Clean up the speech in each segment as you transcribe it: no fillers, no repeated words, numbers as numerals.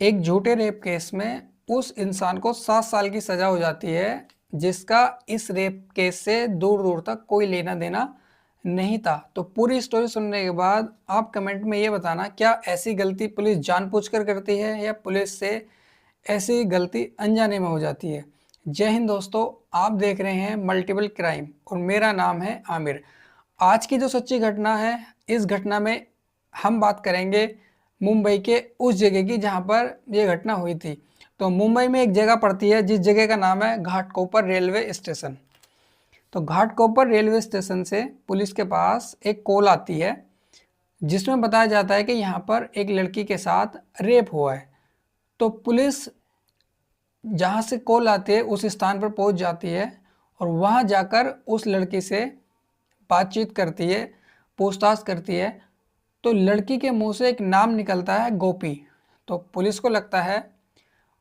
एक झूठे rape case में उस इंसान को 7 साल की सजा हो जाती है जिसका इस रेप केस से दूर दूर तक कोई लेना देना नहीं था। तो पूरी स्टोरी सुनने के बाद आप कमेंट में ये बताना, क्या ऐसी गलती पुलिस जानबूझकर करती है या पुलिस से ऐसी गलती अनजाने में हो जाती है। जय हिंद दोस्तों, आप देख रहे हैं मल्टीपल क्राइम और मेरा नाम है आमिर। आज की जो सच्ची घटना है, इस घटना में हम बात करेंगे मुंबई के उस जगह की जहां पर यह घटना हुई थी। तो मुंबई में एक जगह पड़ती है जिस जगह का नाम है घाटकोपर रेलवे स्टेशन। तो घाटकोपर रेलवे स्टेशन से पुलिस के पास एक कॉल आती है जिसमें बताया जाता है कि यहाँ पर एक लड़की के साथ रेप हुआ है। तो पुलिस जहाँ से कॉल आती है उस स्थान पर पहुँच जाती है और वहाँ जाकर उस लड़की से बातचीत करती है, पूछताछ करती है। तो लड़की के मुंह से एक नाम निकलता है, गोपी। तो पुलिस को लगता है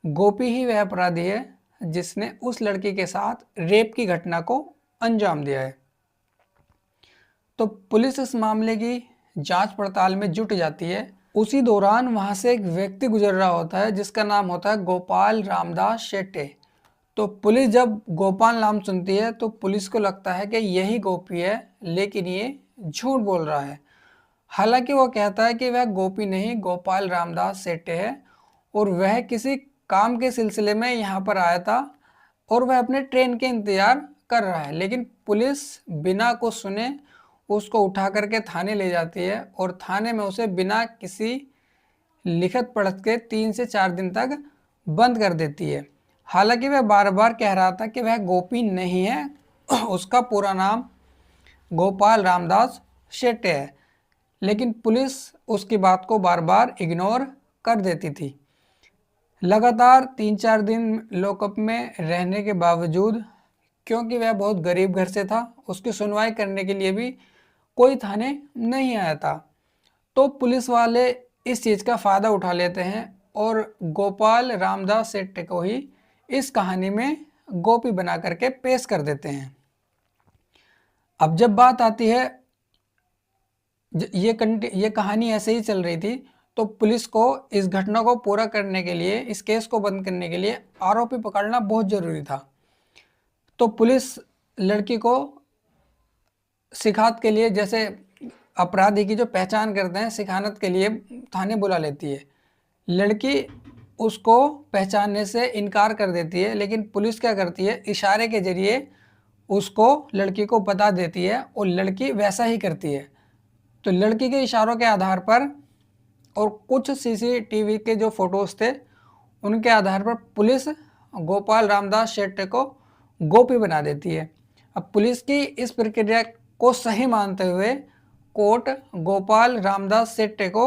गोपी ही वह अपराधी है जिसने उस लड़की के साथ रेप की घटना को अंजाम दिया है। तो पुलिस इस मामले की जांच पड़ताल में जुट जाती है। उसी दौरान वहां से एक व्यक्ति गुजर रहा होता है जिसका नाम होता है गोपाल रामदास शेट्टे। तो पुलिस जब गोपाल नाम सुनती है तो पुलिस को लगता है कि यही गोपी है, लेकिन ये झूठ बोल रहा है। हालांकि वो कहता है कि वह गोपी नहीं, गोपाल रामदास सेठे है और वह किसी काम के सिलसिले में यहाँ पर आया था और वह अपने ट्रेन के इंतजार कर रहा है। लेकिन पुलिस बिना कुछ सुने उसको उठा करके थाने ले जाती है और थाने में उसे बिना किसी लिखत पढ़त के 3 से 4 दिन तक बंद कर देती है। हालांकि वह बार बार कह रहा था कि वह गोपी नहीं है, उसका पूरा नाम गोपाल रामदास शेट्टे है, लेकिन पुलिस उसकी बात को बार बार इग्नोर कर देती थी। लगातार 3-4 दिन लॉकअप में रहने के बावजूद, क्योंकि वह बहुत गरीब घर से था, उसकी सुनवाई करने के लिए भी कोई थाने नहीं आया था। तो पुलिस वाले इस चीज़ का फ़ायदा उठा लेते हैं और गोपाल रामदास सेट्टे को ही इस कहानी में गोपी बना करके पेश कर देते हैं। अब जब बात आती है, ये कहानी ऐसे ही चल रही थी, तो पुलिस को इस घटना को पूरा करने के लिए, इस केस को बंद करने के लिए आरोपी पकड़ना बहुत ज़रूरी था। तो पुलिस लड़की को शिकायत के लिए, जैसे अपराधी की जो पहचान करते हैं, शिकायत के लिए थाने बुला लेती है। लड़की उसको पहचानने से इनकार कर देती है, लेकिन पुलिस क्या करती है, इशारे के जरिए उसको लड़की को बता देती है और लड़की वैसा ही करती है। तो लड़की के इशारों के आधार पर और कुछ सीसीटीवी के जो फोटोज थे उनके आधार पर पुलिस गोपाल रामदास शेट्टे को गोपी बना देती है। अब पुलिस की इस प्रक्रिया को सही मानते हुए कोर्ट गोपाल रामदास शेट्टे को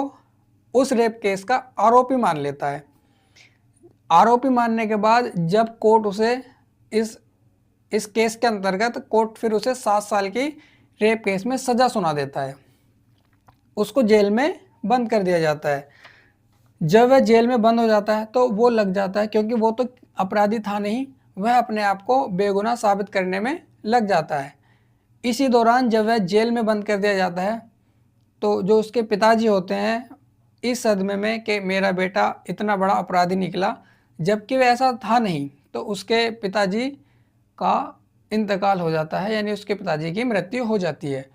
उस रेप केस का आरोपी मान लेता है। आरोपी मानने के बाद जब कोर्ट उसे इस केस के अंतर्गत कोर्ट फिर उसे 7 साल की रेप केस में सजा सुना देता है। उसको जेल में बंद कर दिया जाता है। जब वह जेल में बंद हो जाता है तो वो लग जाता है, क्योंकि वो तो अपराधी था नहीं, वह अपने आप को बेगुनाह साबित करने में लग जाता है। इसी दौरान जब वह जेल में बंद कर दिया जाता है तो जो उसके पिताजी होते हैं इस सदमे में कि मेरा बेटा इतना बड़ा अपराधी निकला, जबकि वह ऐसा था नहीं, तो उसके पिताजी का इंतकाल हो जाता है, यानी उसके पिताजी की मृत्यु हो जाती है।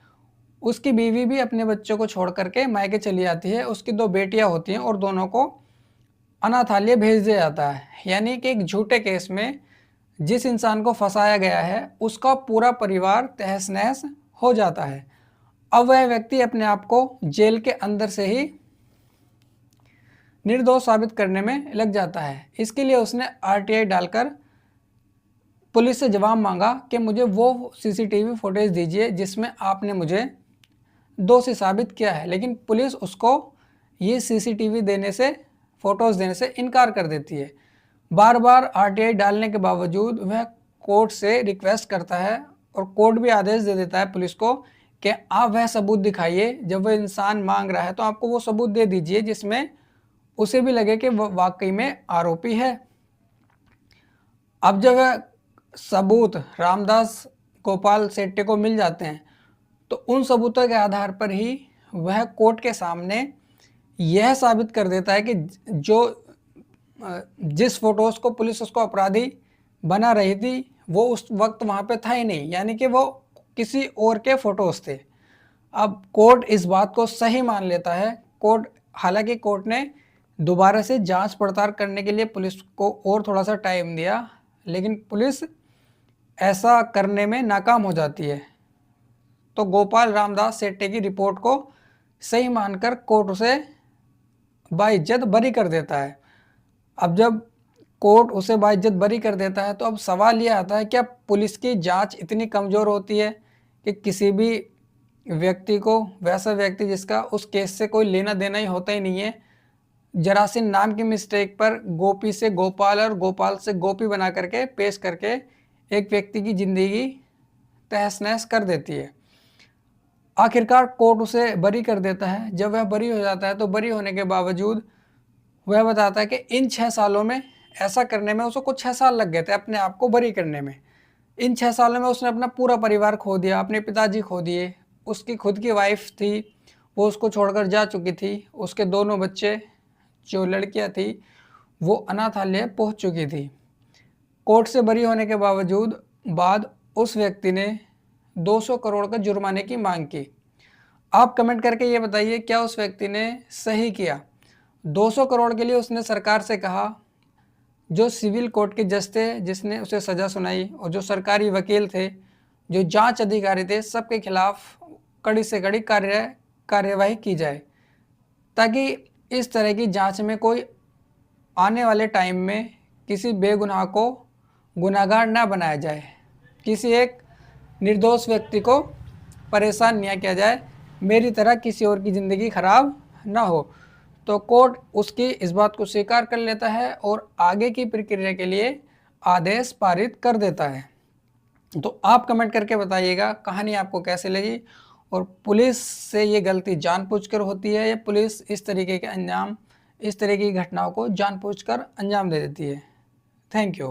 उसकी बीवी भी अपने बच्चों को छोड़ करके मायके चली जाती है। उसकी 2 बेटियां होती हैं और दोनों को अनाथालय भेज दिया जाता है। यानी कि एक झूठे केस में जिस इंसान को फंसाया गया है उसका पूरा परिवार तहस नहस हो जाता है। अब वह व्यक्ति अपने आप को जेल के अंदर से ही निर्दोष साबित करने में लग जाता है। इसके लिए उसने आरटीआई डालकर पुलिस से जवाब मांगा कि मुझे वो सीसीटीवी फुटेज दीजिए जिसमें आपने मुझे दोषी साबित किया है। लेकिन पुलिस उसको ये सीसीटीवी देने से, फोटोज़ देने से इनकार कर देती है। बार बार आरटीआई डालने के बावजूद वह कोर्ट से रिक्वेस्ट करता है और कोर्ट भी आदेश दे देता है पुलिस को कि आप वह सबूत दिखाइए। जब वह इंसान मांग रहा है तो आपको वो सबूत दे दीजिए जिसमें उसे भी लगे कि वह वाकई में आरोपी है। अब जब वह सबूत रामदास गोपाल शेट्टे को मिल जाते हैं तो उन सबूतों के आधार पर ही वह कोर्ट के सामने यह साबित कर देता है कि जो जिस फोटोज़ को पुलिस उसको अपराधी बना रही थी वो उस वक्त वहाँ पे था ही नहीं, यानी कि वो किसी और के फ़ोटोज़ थे। अब कोर्ट इस बात को सही मान लेता है। हालांकि कोर्ट ने दोबारा से जांच पड़ताल करने के लिए पुलिस को और थोड़ा सा टाइम दिया, लेकिन पुलिस ऐसा करने में नाकाम हो जाती है। तो गोपाल रामदास सेट्टे की रिपोर्ट को सही मानकर कोर्ट उसे बाइज्जत बरी कर देता है। अब जब कोर्ट उसे बाइज्जत बरी कर देता है तो अब सवाल ये आता है, क्या पुलिस की जांच इतनी कमज़ोर होती है कि किसी भी व्यक्ति को, वैसा व्यक्ति जिसका उस केस से कोई लेना देना ही होता ही नहीं है, जरा सी नाम की मिस्टेक पर गोपी से गोपाल और गोपाल से गोपी बना करके पेश करके एक व्यक्ति की ज़िंदगी तहस नहस कर देती है। आखिरकार कोर्ट उसे बरी कर देता है। जब वह बरी हो जाता है तो बरी होने के बावजूद वह बताता है कि इन 6 सालों में ऐसा करने में उसको कुछ 6 साल लग गए थे अपने आप को बरी करने में। इन 6 सालों में उसने अपना पूरा परिवार खो दिया, अपने पिताजी खो दिए, उसकी खुद की वाइफ थी वो उसको छोड़कर जा चुकी थी, उसके दोनों बच्चे जो लड़कियां थी वो अनाथालय पहुंच चुकी थी। कोर्ट से बरी होने के बाद उस व्यक्ति ने 200 करोड़ का जुर्माने की मांग की। आप कमेंट करके ये बताइए, क्या उस व्यक्ति ने सही किया? 200 करोड़ के लिए उसने सरकार से कहा। जो सिविल कोर्ट के जज थे जिसने उसे सज़ा सुनाई और जो सरकारी वकील थे, जो जांच अधिकारी थे, सबके खिलाफ कड़ी से कड़ी कार्यवाही की जाए, ताकि इस तरह की जांच में कोई आने वाले टाइम में किसी बेगुनाह को गुनाहगार ना बनाया जाए, किसी एक निर्दोष व्यक्ति को परेशान नहीं किया जाए, मेरी तरह किसी और की ज़िंदगी खराब ना हो। तो कोर्ट उसकी इस बात को स्वीकार कर लेता है और आगे की प्रक्रिया के लिए आदेश पारित कर देता है। तो आप कमेंट करके बताइएगा कहानी आपको कैसे लगी, और पुलिस से ये गलती जानबूझकर होती है या पुलिस इस तरीके की घटनाओं को जानबूझकर अंजाम दे देती है। Thank you.